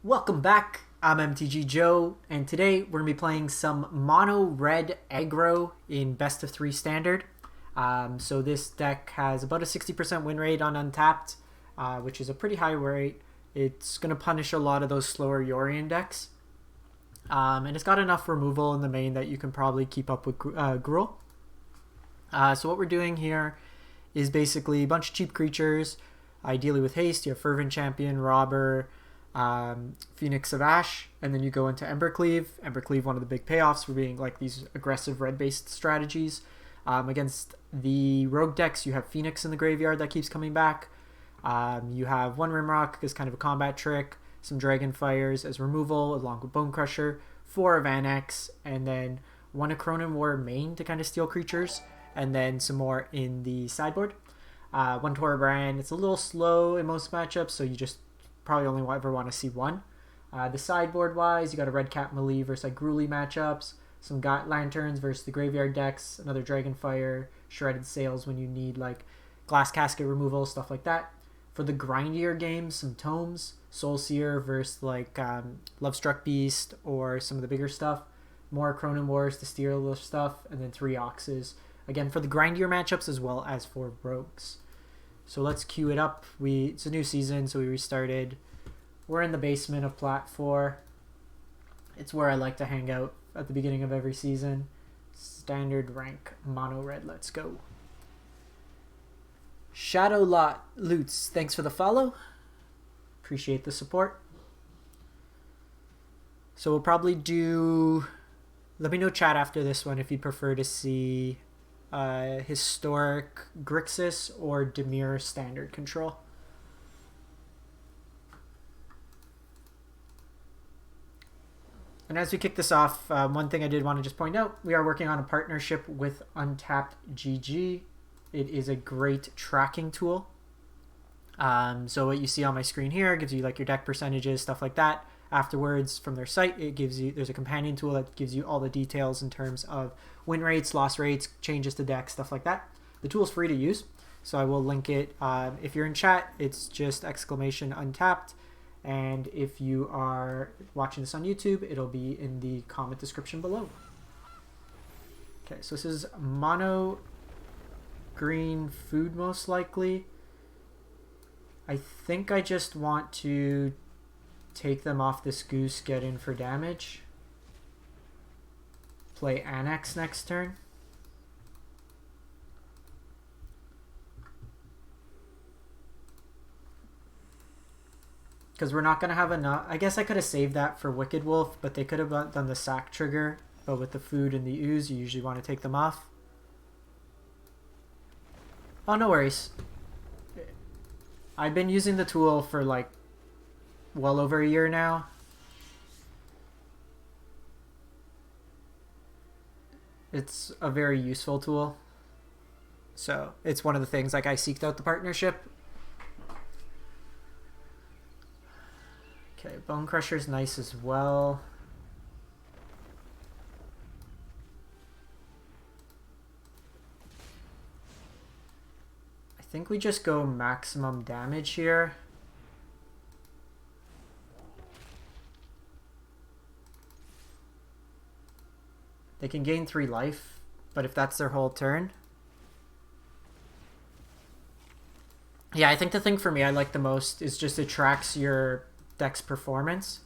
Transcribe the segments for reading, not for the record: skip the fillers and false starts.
Welcome back. I'm MTG Joe, and today we're going to be playing some mono red aggro in best of 3 standard. So this deck has about a 60% win rate on Untapped, which is a pretty high rate. It's going to punish a lot of those slower Yorion decks. And it's got enough removal in the main that you can probably keep up with Gruul. So what we're doing here is basically a bunch of cheap creatures, ideally with haste. You have Fervent Champion, Robber, Phoenix of Ash, and then you go into Embercleave. Embercleave, one of the big payoffs for being like these aggressive red-based strategies. Against the rogue decks, you have Phoenix in the graveyard that keeps coming back. You have one Rimrock as kind of a combat trick, some Dragonfires as removal along with Bone Crusher, 4 of Annex, and then 1 Acronym War main to kind of steal creatures, and then some more in the sideboard. 1 Torabrand. It's a little slow in most matchups, so you just probably only ever want to see 1. The sideboard wise, you got a Red Cap Melee versus like Gruely matchups, some Lanterns versus the graveyard decks, another Dragonfire, Shredded Sails when you need like Glass Casket removal, stuff like that. For the grindier games, some Tomes, Soul Seer versus like Lovestruck Beast or some of the bigger stuff, more Cronin Wars to steal the stuff, and then 3 Oxes. Again, for the grindier matchups as well as for rogues. So let's queue it up. It's a new season, so we restarted. We're in the basement of Plat 4. It's where I like to hang out at the beginning of every season. Standard rank mono red. Let's go. Shadow Lot Loots, thanks for the follow. Appreciate the support. So we'll probably do... Let me know chat after this one if you'd prefer to see Historic Grixis or Dimir Standard Control. And as we kick this off, one thing I did want to just point out, we are working on a partnership with Untapped GG. It is a great tracking tool. So what you see on my screen here gives you like your deck percentages, stuff like that. Afterwards, from their site, it gives you, there's a companion tool that gives you all the details in terms of win rates, loss rates, changes to deck, stuff like that. The tool is free to use, so I will link it. If you're in chat, it's just !untapped. And if you are watching this on YouTube, it'll be in the comment description below. Okay, so this is mono green food most likely. I think I just want to take them off this goose, get in for damage. Play Annex next turn. Because we're not going to have enough. I guess I could have saved that for Wicked Wolf, but they could have done the sack trigger. But with the food and the ooze, you usually want to take them off. Oh, no worries. I've been using the tool for like well over a year now. It's a very useful tool. So it's one of the things like I seeked out the partnership. Okay, Bone Crusher's nice as well. I think we just go maximum damage here. They can gain 3 life, but if that's their whole turn... Yeah, I think the thing for me I like the most is just it tracks your deck's performance.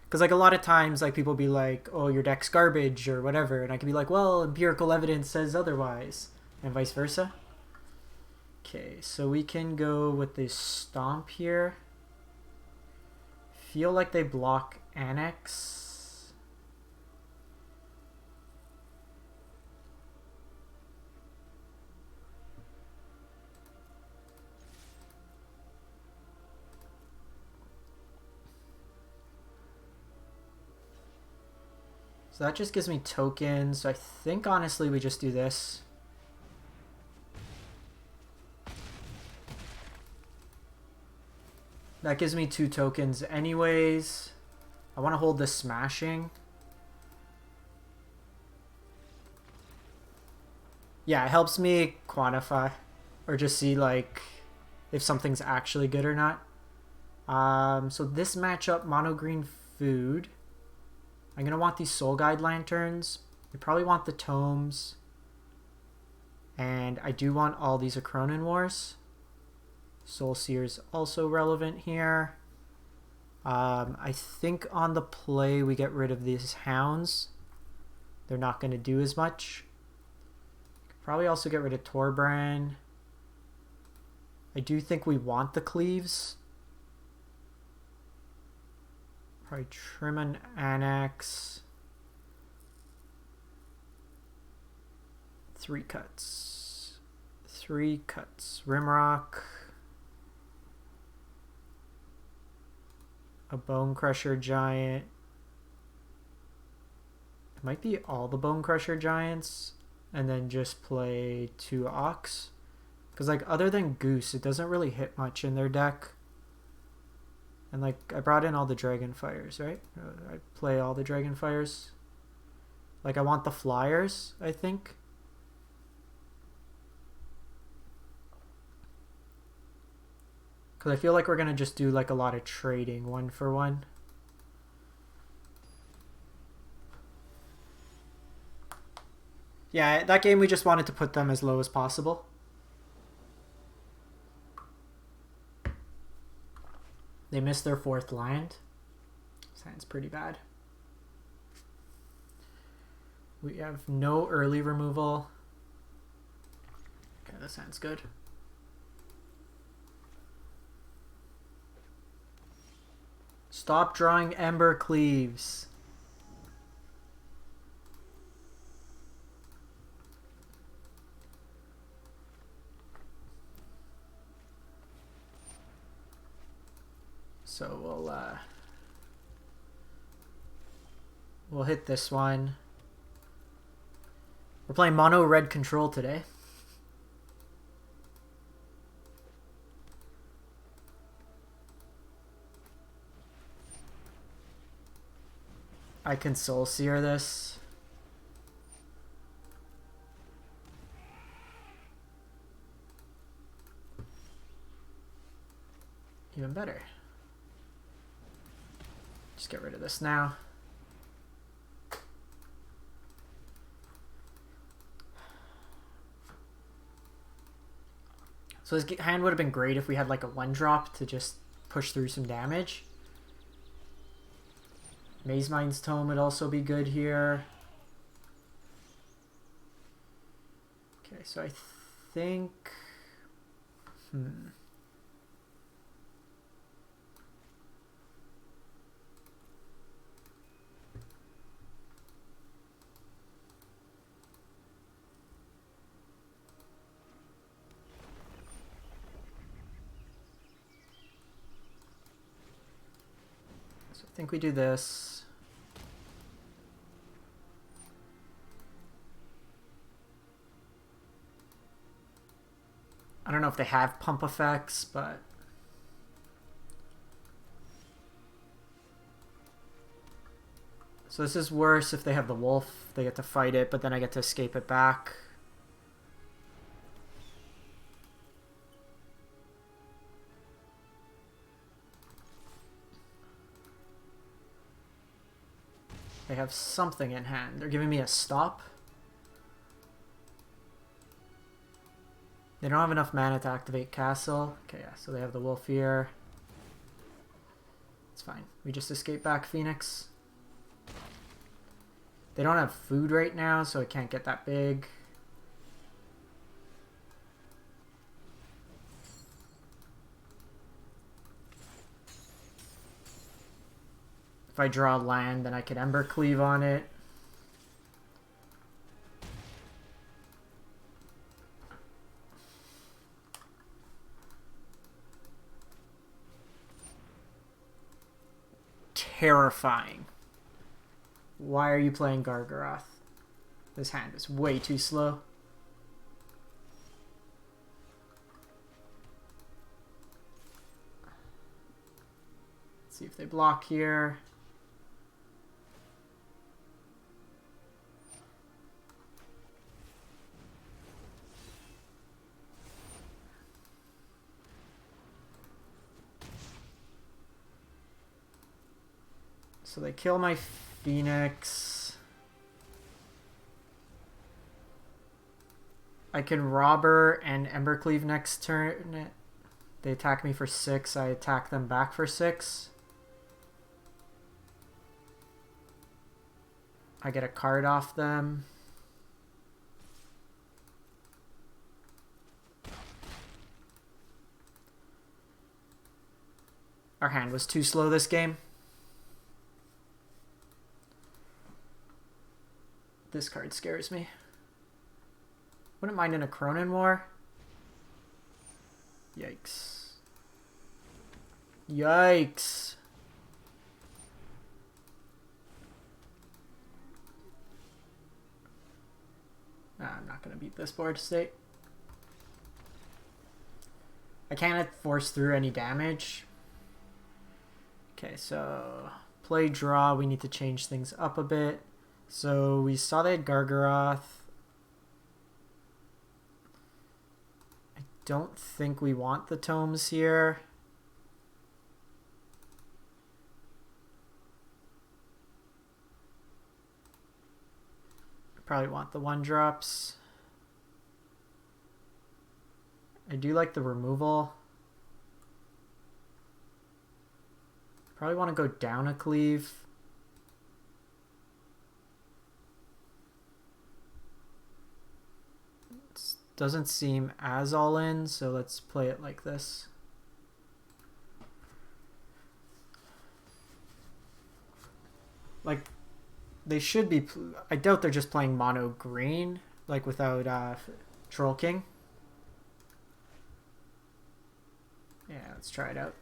Because like a lot of times like people be like, oh, your deck's garbage or whatever, and I can be like, well, empirical evidence says otherwise, and vice versa. Okay, so we can go with this Stomp here. Feel like they block Annex. So that just gives me tokens. So I think honestly we just do this. That gives me 2 tokens anyways. I want to hold the smashing. Yeah, it helps me quantify or just see like if something's actually good or not. So this matchup, mono green food. I'm going to want these Soul Guide Lanterns. We probably want the Tomes. And I do want all these Acronin Wars. Soul Seer's also relevant here. I think on the play we get rid of these Hounds. They're not going to do as much. Probably also get rid of Torbran. I do think we want the Cleaves. Probably trim and annex. 3 cuts. 3 cuts. Rimrock. A Bone Crusher Giant. It might be all the Bone Crusher Giants. And then just play 2 Ox. Because, like, other than Goose, it doesn't really hit much in their deck. And, like, I brought in all the Dragonfires, right? I play all the Dragonfires. Like, I want the Flyers, I think. Because I feel like we're going to just do, like, a lot of trading 1 for 1. Yeah, that game we just wanted to put them as low as possible. They missed their 4th land. Sounds pretty bad. We have no early removal. Okay, that sounds good. Stop drawing Ember Cleaves. So we'll hit this one. We're playing mono red control today. I can Soul Seer this. Even better. Just get rid of this now. So this hand would have been great if we had like a 1-drop to just push through some damage. Maze Mind's Tome would also be good here. Okay, so I think... I think we do this. I don't know if they have pump effects, but... So this is worse if they have the wolf. They get to fight it, but then I get to escape it back. They have something in hand. They're giving me a stop. They don't have enough mana to activate castle. Okay, yeah, so they have the wolf here. It's fine. We just escape back Phoenix. They don't have food right now, so it can't get that big. If I draw land, then I could Ember Cleave on it. Terrifying. Why are you playing Gargaroth? This hand is way too slow. Let's see if they block here. so they kill my Phoenix. I can Robber and Embercleave next turn. They attack me for 6. I attack them back for 6. I get a card off them. Our hand was too slow this game. This card scares me. Wouldn't mind in a Cronin War. Yikes. Yikes. I'm not going to beat this board state. I can't force through any damage. Okay, so play draw. We need to change things up a bit. So we saw they had Gargaroth. I don't think we want the tomes here. Probably want the 1-drops. I do like the removal. Probably want to go down a cleave. It doesn't seem as all in, so let's play it like this. Like, they should be... I doubt they're just playing mono green, like without Troll King. Yeah, let's try it out.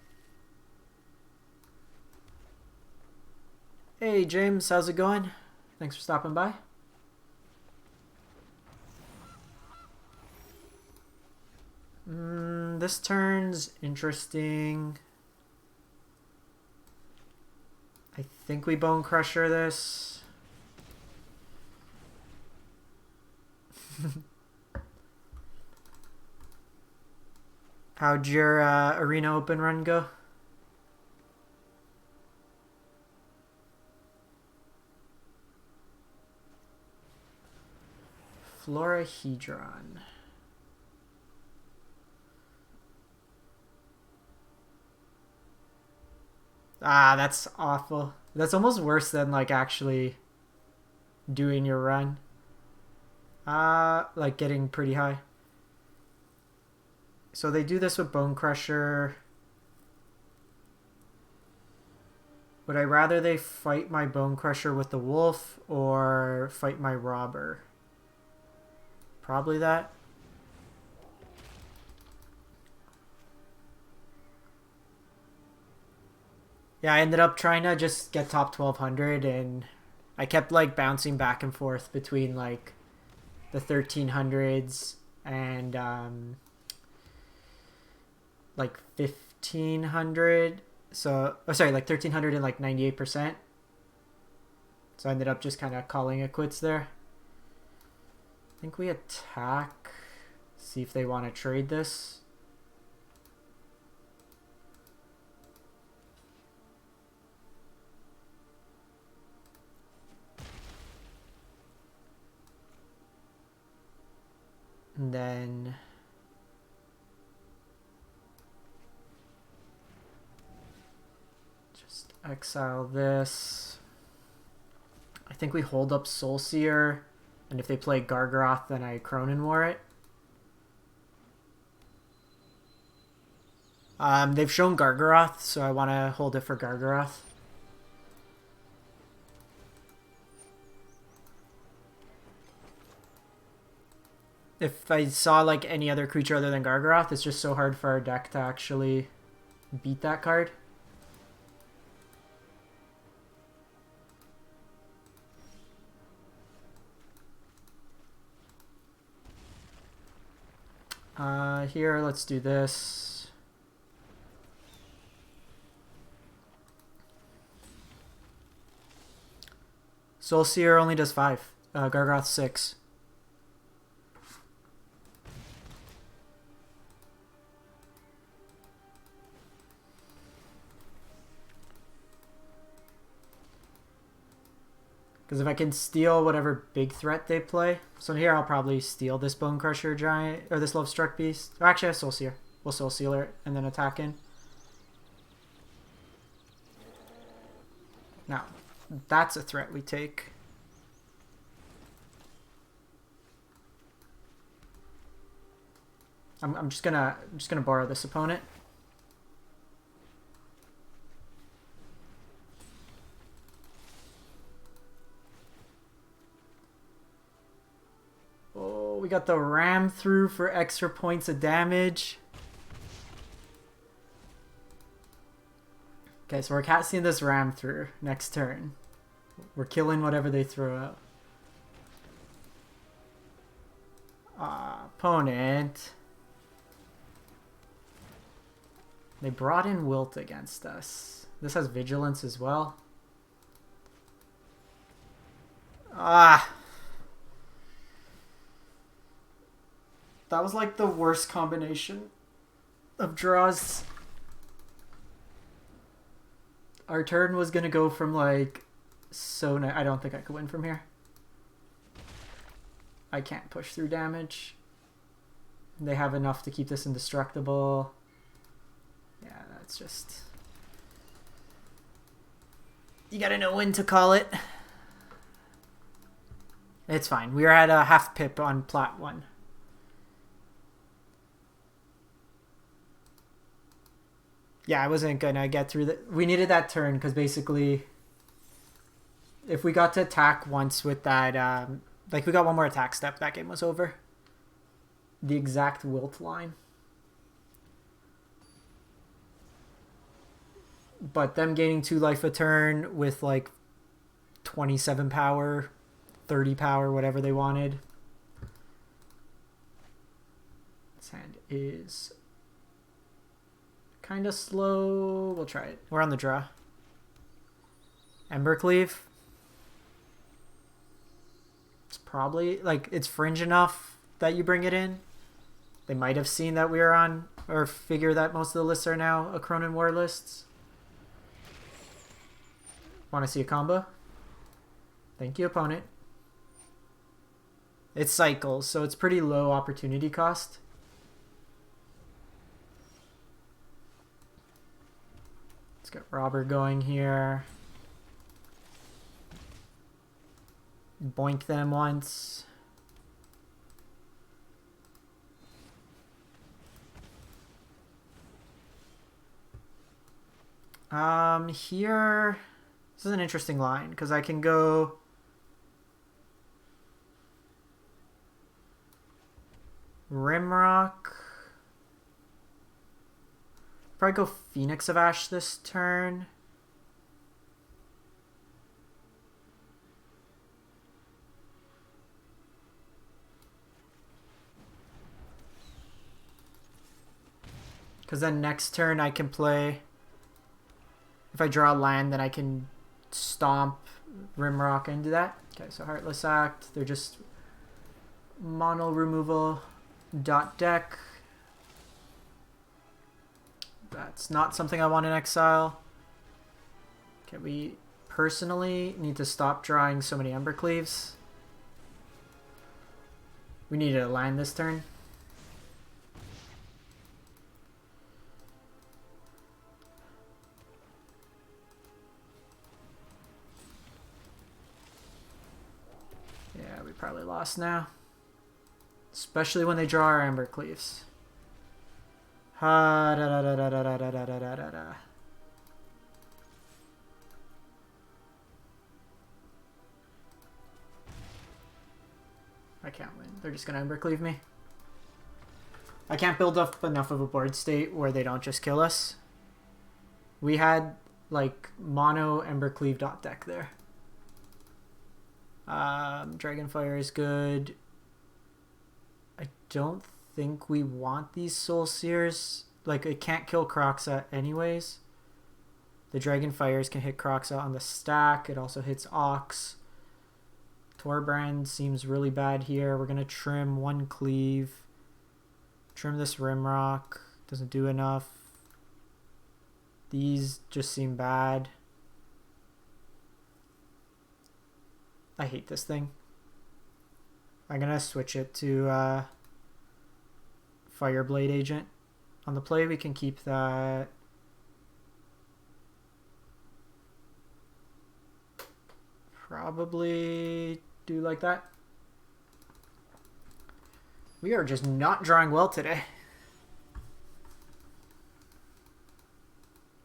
Hey James, how's it going? Thanks for stopping by. This turn's interesting. I think we Bone Crusher this. How'd your Arena Open run go? Florahedron. Ah, that's awful. That's almost worse than like actually doing your run. Like getting pretty high. So they do this with Bone Crusher. Would I rather they fight my Bone Crusher with the Wolf or fight my Robber? Probably that. Yeah, I ended up trying to just get top 1200 and I kept like bouncing back and forth between like the 1300s and like 1500. So, oh sorry, like 1300 and like 98%. So I ended up just kind of calling it quits there. I think we attack, see if they want to trade this. And then just exile this. I think we hold up Soulseer, and if they play Gargaroth, then I Cronin War it. They've shown Gargaroth, so I want to hold it for Gargaroth. If I saw like any other creature other than Gargaroth, it's just so hard for our deck to actually beat that card. Here, let's do this. Soulseer only does 5. Gargaroth 6. Because if I can steal whatever big threat they play. So here I'll probably steal this Bone Crusher Giant, or this Love Struck Beast. Or actually I have Soul Seer. We'll Soul Sealer it and then attack in. Now, that's a threat we take. I'm just gonna borrow this opponent. Oh, we got the ram through for extra points of damage. Okay, so we're casting this ram through next turn. We're killing whatever they throw out. Opponent. They brought in Wilt against us. This has Vigilance as well. That was like the worst combination of draws. Our turn was gonna go from like so I don't think I could win from here. I can't push through damage. They have enough to keep this indestructible. Yeah, that's just... You gotta know when to call it. It's fine. We are at a half pip on plat 1. Yeah, I wasn't gonna get through the... We needed that turn because basically if we got to attack once with that... like we got one more attack step, that game was over. The exact Wilt line. But them gaining 2 life a turn with like 27 power, 30 power, whatever they wanted. This hand is kind of slow. We'll try it. We're on the draw. Embercleave. It's probably like it's fringe enough that you bring it in. They might have seen that we are on, or figure that most of the lists are now a Cronin War lists. Want to see a combo? Thank you, opponent. It cycles, so it's pretty low opportunity cost. Let's get Robber going here. Boink them once. Here, this is an interesting line because I can go Rimrock. Probably go Phoenix of Ash this turn. Because then next turn I can play... If I draw a land, then I can stomp Rimrock into that. Okay, so Heartless Act. They're just mono removal dot deck. That's not something I want in exile. Okay, we personally need to stop drawing so many Embercleaves. We need a land this turn. Probably lost now. Especially when they draw our Embercleaves. Ha da da da da da da da da da da da. I can't win. They're just gonna Embercleave me. I can't build up enough of a board state where they don't just kill us. We had like mono Embercleave dot deck there. Dragonfire is good. I don't think we want these Soul Seers. Like, it can't kill Kroxa anyways. The Dragonfires can hit Kroxa on the stack. It also hits Ox. Torbrand seems really bad here. We're going to trim 1 cleave. Trim this Rimrock. Doesn't do enough. These just seem bad. I hate this thing. I'm gonna switch it to Fireblade Agent. On the play, we can keep that. Probably do like that. We are just not drawing well today.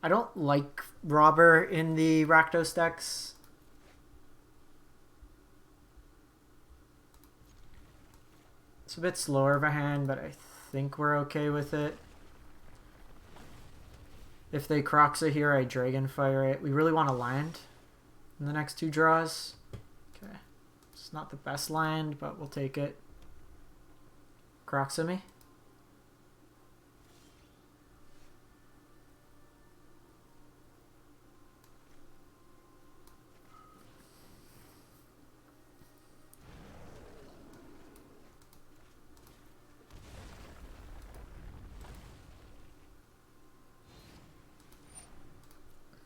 I don't like Robber in the Rakdos decks. It's a bit slower of a hand, but I think we're okay with it. If they Croxa here, I Dragonfire it. We really want to land in the next 2 draws. Okay. It's not the best land, but we'll take it. Croxa me.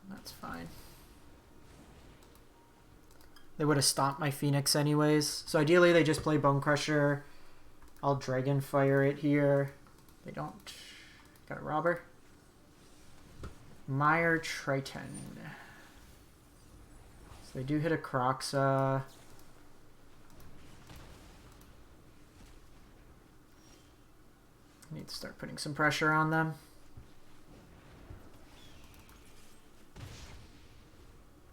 That's fine. They would have stomped my Phoenix anyways. So ideally they just play Bone Crusher. I'll Dragonfire it here. They don't. Got a Robber. Mire Triton. So they do hit a Croxa. Need to start putting some pressure on them.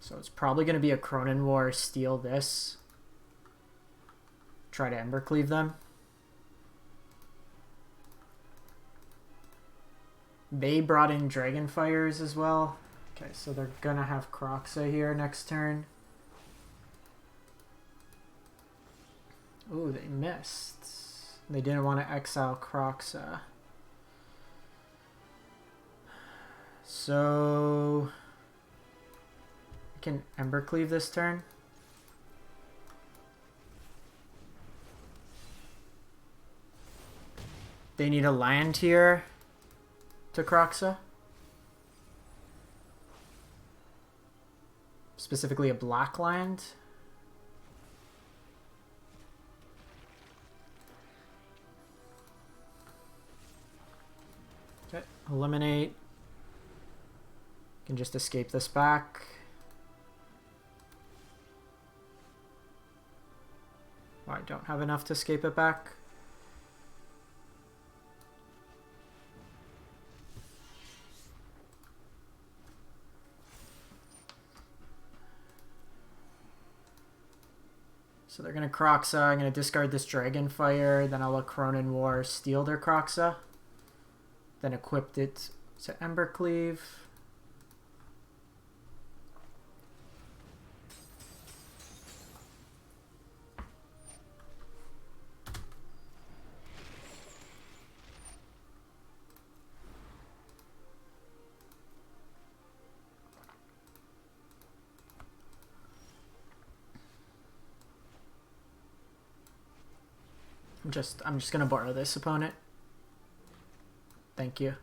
So it's probably going to be a Cronin War, steal this. Try to Embercleave them. They brought in Dragonfires as well. Okay, so they're going to have Croxa here next turn. Ooh, they missed. They didn't want to exile Croxa. So can Embercleave this turn. They need a land here to Croxa. Specifically a black land. Okay, eliminate. Can just escape this back. I don't have enough to escape it back. So they're going to Croxa. I'm going to discard this Dragonfire. Then I'll let Cronin War steal their Croxa. Then equip it to Embercleave. I'm just gonna borrow this, opponent. Thank you.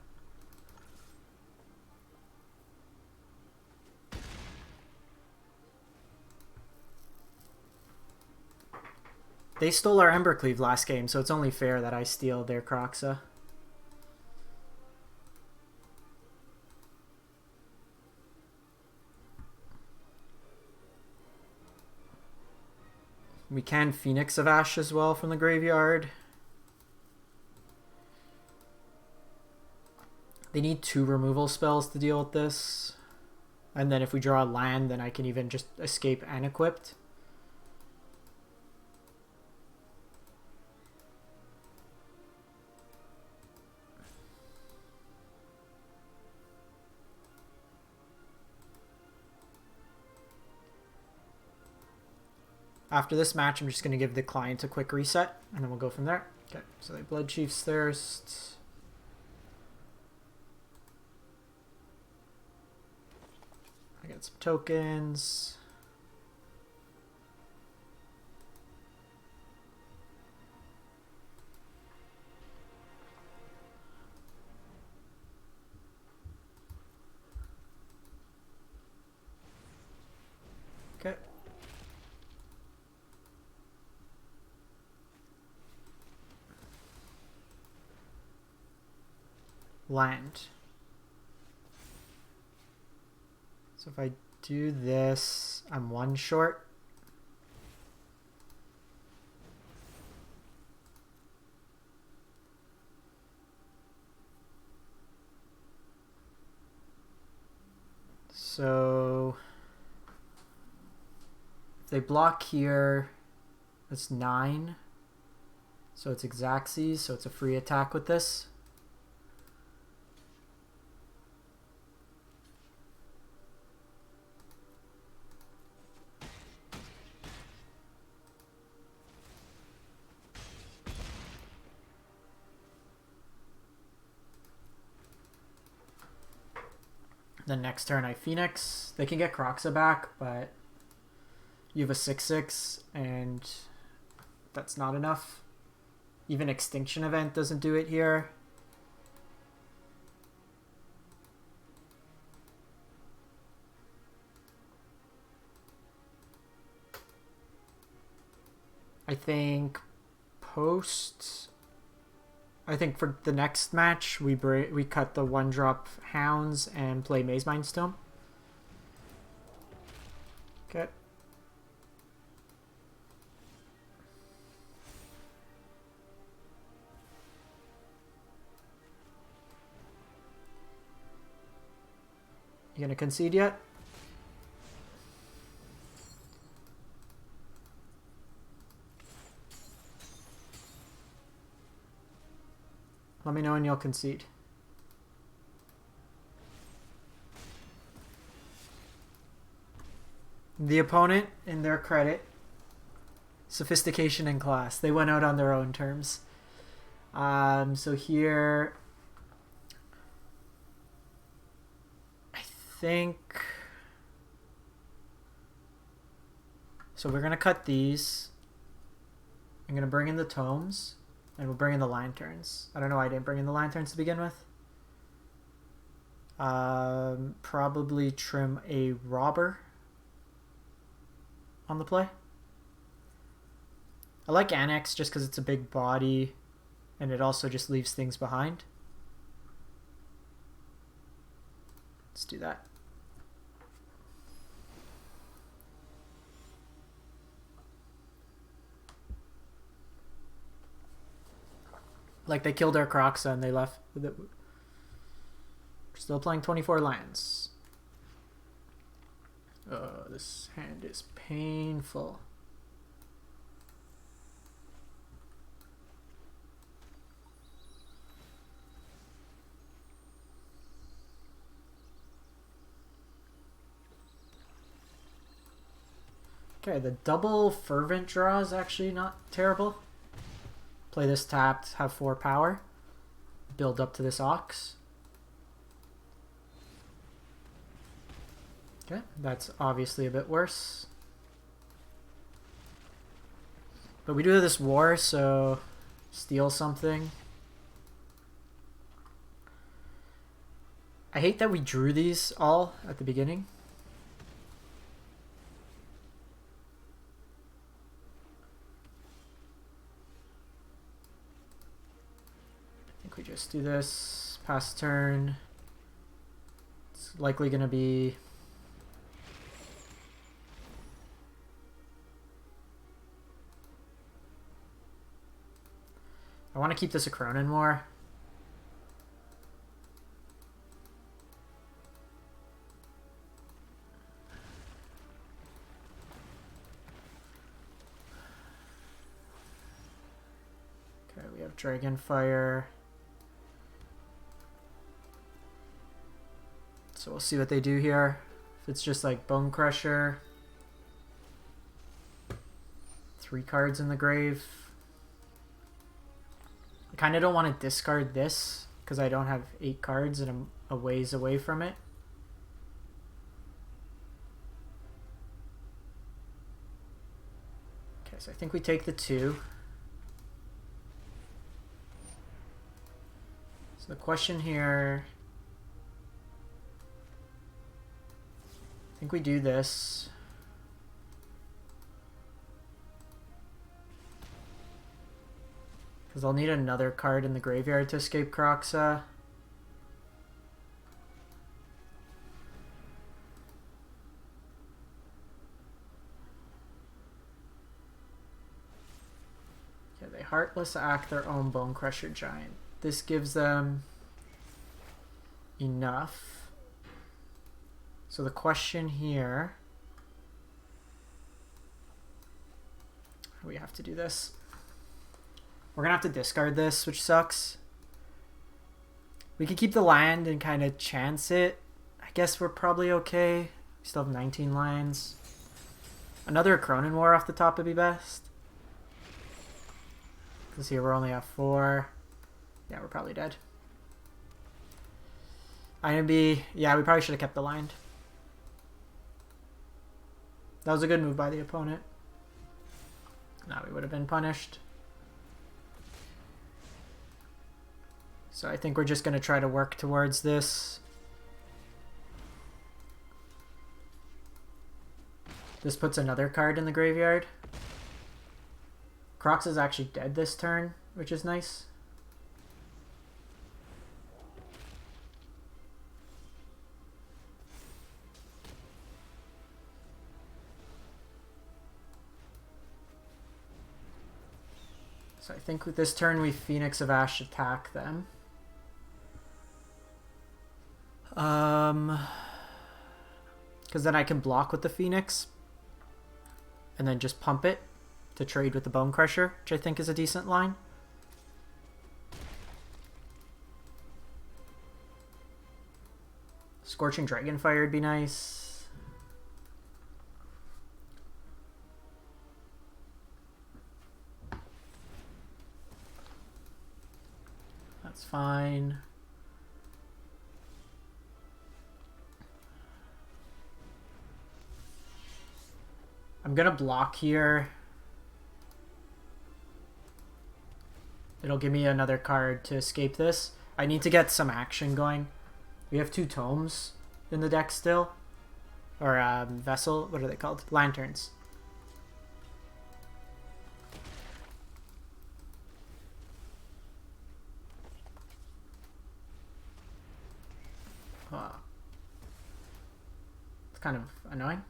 They stole our Embercleave last game, so it's only fair that I steal their Croxa. We can Phoenix of Ash as well from the graveyard. They need 2 removal spells to deal with this. And then if we draw a land, then I can even just escape unequipped. After this match, I'm just going to give the client a quick reset, and then we'll go from there. Okay, so they Blood Chief's Thirst. I get some tokens. Okay. land. So if I do this, I'm one short. So if they block here, that's 9. So it's Xaxes, so it's a free attack with this. The next turn I Phoenix. They can get Croxa back, but you have a 6/6 and that's not enough. Even Extinction Event doesn't do it here. I think for the next match we cut the 1-drop Hounds and play Maze Mindstone. Okay. You gonna concede yet? Let me know when you'll concede. The opponent, in their credit, sophistication and class. They went out on their own terms. So here, I think. So we're gonna cut these. I'm gonna bring in the tomes. And we'll bring in the lanterns. I don't know why I didn't bring in the lanterns to begin with. Probably trim a robber on the play. I like Annex just because it's a big body and it also just leaves things behind. Let's do that. Like they killed our Croxa and they left. We're still playing 24 lands. Oh, this hand is painful. Okay, the double Fervent draw is actually not terrible. Play this tapped, have 4 power. Build up to this Ox. Okay, that's obviously a bit worse. But we do have this War, so steal something. I hate that we drew these all at the beginning. We just do this, pass turn. It's likely going to be I want to keep this a Cronin more. Okay, we have Dragonfire. So we'll see what they do here. If it's just like Bone Crusher. 3 cards in the grave. I kind of don't want to discard this because I don't have 8 cards and I'm a ways away from it. Okay, so I think we take the 2. So the question here... I think we do this. Because I'll need another card in the graveyard to escape Croxa. Heartless Act their own Bone Crusher Giant. This gives them enough. So the question here, how do we have to do this? We're gonna have to discard this, which sucks. We can keep the land and kind of chance it. I guess we're probably okay. We still have 19 lands. Another Cronin War off the top would be best. Because here we're only at 4. Yeah, we're probably dead. INB, yeah, we probably should have kept the land. That was a good move by the opponent. Now we would have been punished. So I think we're just going to try to work towards this. This puts another card in the graveyard. Crocs is actually dead this turn, which is nice. So I think with this turn we Phoenix of Ash attack them. Because then I can block with the Phoenix and then just pump it to trade with the Bone Crusher, which I think is a decent line. Scorching Dragonfire would be nice. That's fine. I'm gonna block here. It'll give me another card to escape this. I need to get some action going. We have 2 tomes in the deck still. Or vessel, what are they called? Lanterns. Oh. It's kind of annoying.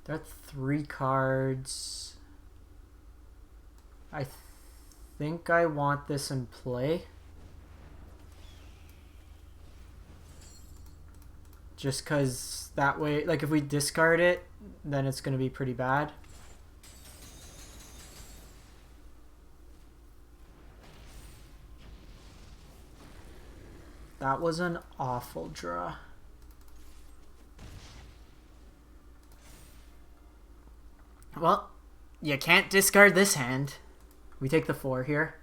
There are 3 cards. I think I want this in play. Just because that way, like if we discard it, then it's going to be pretty bad. That was an awful draw. Well, you can't discard this hand. We take the 4 here.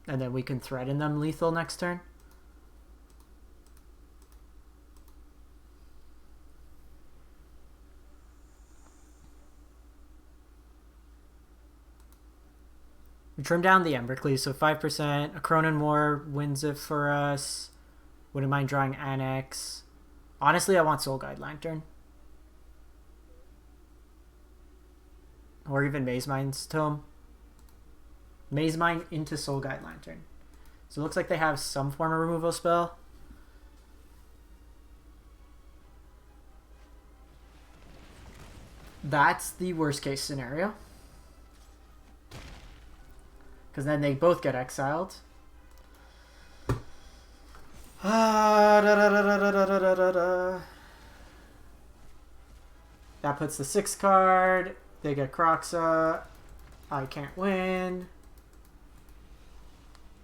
And then we can threaten them lethal next turn. We trim down the Embercleave, so 5%. A Cronin War wins it for us. Wouldn't mind drawing Annex. Honestly, I want Soul Guide Lantern. Or even Maze Mine's Tome. Maze Mine into Soul Guide Lantern. So it looks like they have some form of removal spell. That's the worst case scenario. Because then they both get exiled. That puts the 6 card. They get Croxa. I can't win.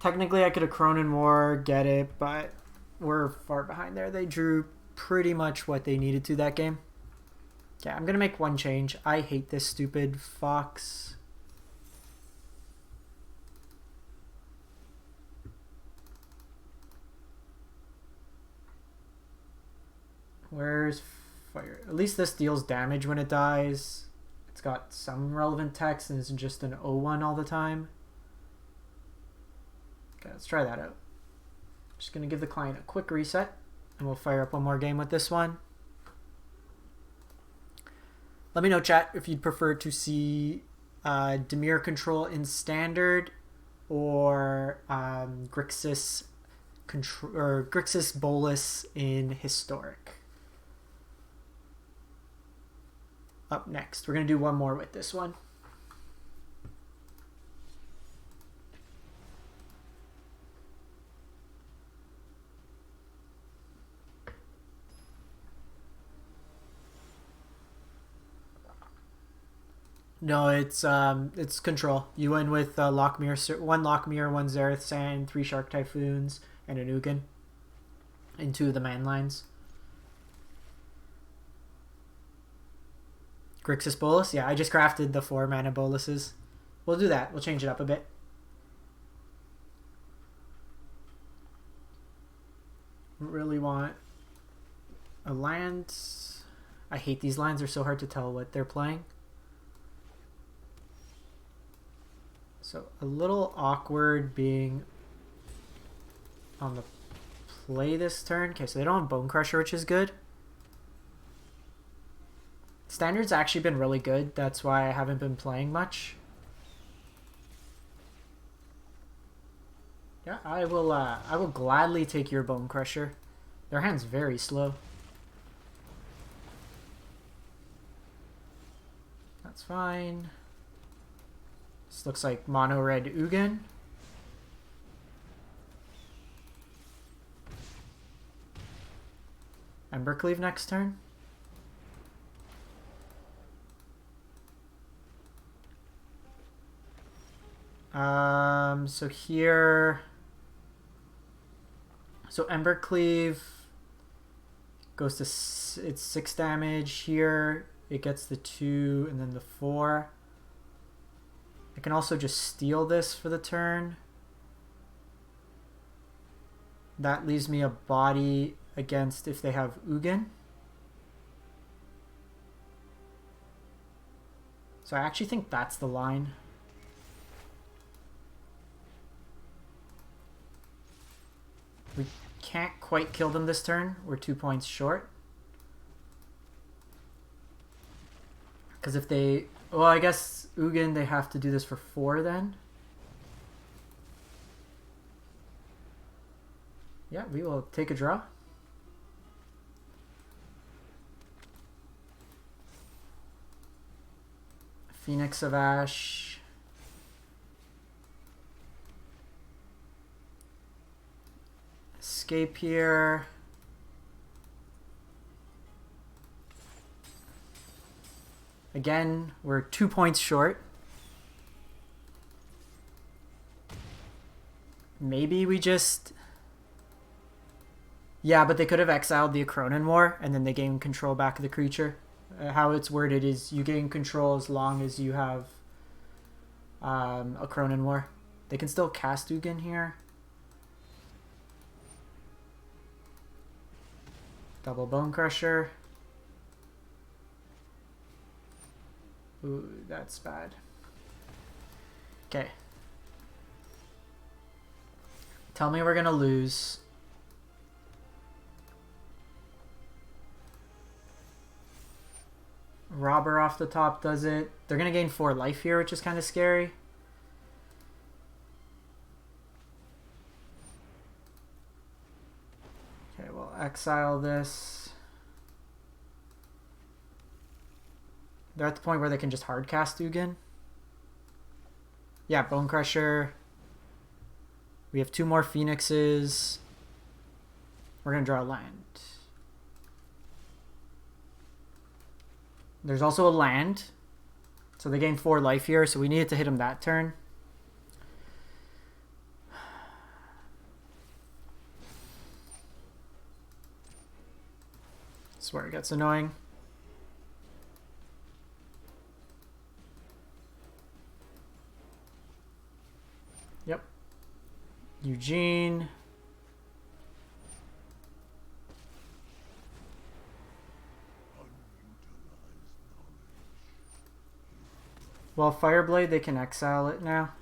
Technically, I could have Cronin War, get it, but we're far behind there. They drew pretty much what they needed to that game. Yeah, I'm going to make one change. I hate this stupid Fox. Where's fire? At least this deals damage when it dies. It's got some relevant text and isn't just an O1 all the time. Okay, let's try that out. Just going to give the client a quick reset and we'll fire up one more game with this one. Let me know, chat, if you'd prefer to see Dimir control in standard or Grixis Grixis Bolus in Historic. Up next, we're going to do one more with this one. No, it's control. You win with Lockmere, one Lockmere, one Zareth Sand, 3 Shark Typhoons, and an Ugin. And 2 of the man lines. Grixis Bolus? Yeah, I just crafted the 4 mana boluses. We'll do that. We'll change it up a bit. Really want a land. I hate these lines. They're so hard to tell what they're playing. So a little awkward being on the play this turn. Okay, so they don't have Bone Crusher, which is good. Standard's actually been really good. That's why I haven't been playing much. Yeah, I will gladly take your Bone Crusher. Their hand's very slow. That's fine. This looks like mono red Ugin. Embercleave next turn. So here, so Embercleave goes to it's 6 damage here. It gets the 2 and then the 4. I can also just steal this for the turn. That leaves me a body against if they have Ugin. So I actually think that's the line. We can't quite kill them this turn. We're 2 points short. Because if they... Well, I guess Ugin, they have to do this for 4 then. Yeah, we will take a draw. Phoenix of Ash. Escape here. Again, we're 2 points short. Maybe we just... Yeah, but they could have exiled the Acronin War, and then they gain control back of the creature. How it's worded is you gain control as long as you have Acronin War. They can still cast Ugin here. Double Bone Crusher. Ooh, that's bad. Okay. Tell me we're gonna lose. Robber off the top does it. They're gonna gain 4 life here, which is kind of scary. Okay, we'll exile this. They're at the point where they can just hard cast Ugin. Yeah, Bone Crusher. We have 2 more Phoenixes. We're gonna draw a land. There's also a land. So they gain 4 life here, so we needed to hit him that turn. I swear it gets annoying. Yep. Eugene. Well, Fireblade, they can exile it now.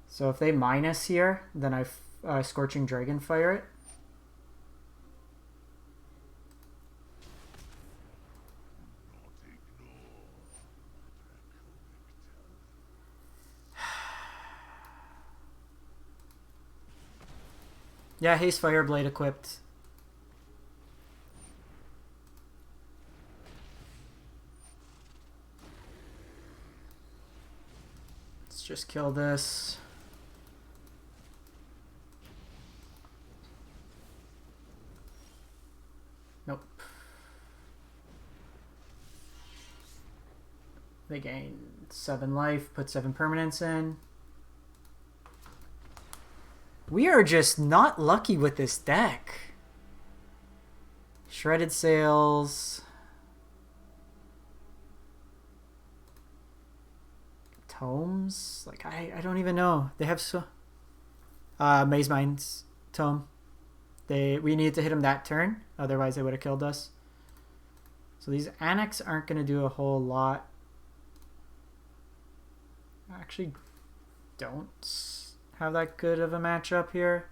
So if they minus here, then I Scorching Dragon fire it. Yeah, Haste Fireblade equipped. Let's just kill this. Nope. They gain 7 life, put 7 permanents in. We are just not lucky with this deck. Shredded Sails. Tomes? Like, I don't even know. They have so... Maze Mind's Tome. We needed to hit them that turn. Otherwise, they would have killed us. So these Annex aren't going to do a whole lot. I actually don't have that good of a matchup here.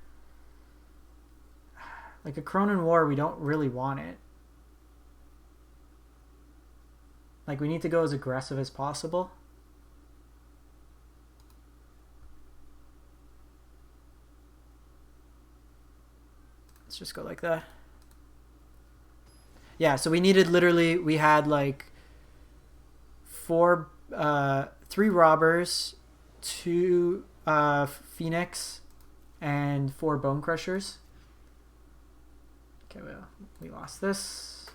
Like a Cronin War, we don't really want it. Like, we need to go as aggressive as possible. Let's just go like that. Yeah, so we needed literally, we had like 3 Robbers, 2 Phoenix, and 4 Bone Crushers. Okay, well, we lost this.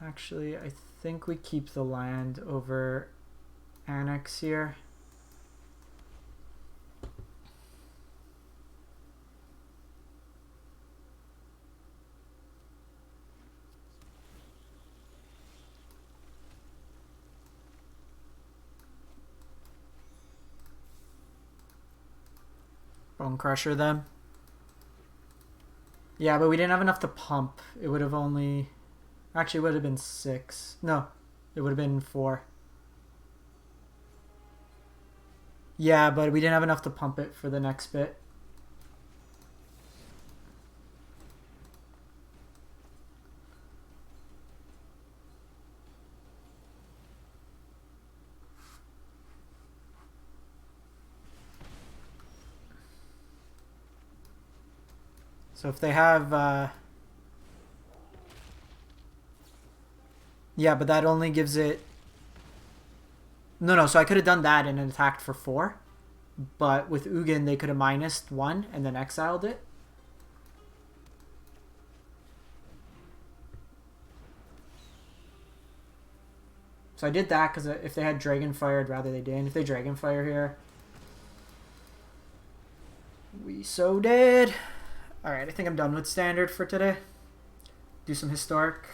Actually, I think we keep the land over Annex here. Bone Crusher them. Yeah, but we didn't have enough to pump. It would have only... Actually, it would have been 6. No, it would have been 4. Yeah, but we didn't have enough to pump it for the next bit. So if they have... Yeah, but that only gives it... No, so I could have done that and attacked for 4. But with Ugin, they could have minused 1 and then exiled it. So I did that because if they had Dragonfire, I'd rather they didn't. If they Dragonfire here... We so did. Alright, I think I'm done with Standard for today. Do some Historic.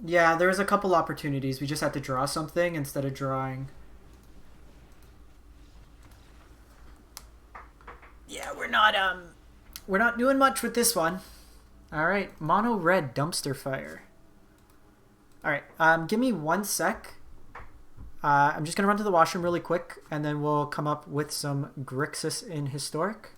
Yeah, there was a couple opportunities. We just had to draw something instead of drawing. Yeah, we're not doing much with this one. All right, mono red dumpster fire. All right, give me 1 sec. I'm just gonna run to the washroom really quick, and then we'll come up with some Grixis in Historic.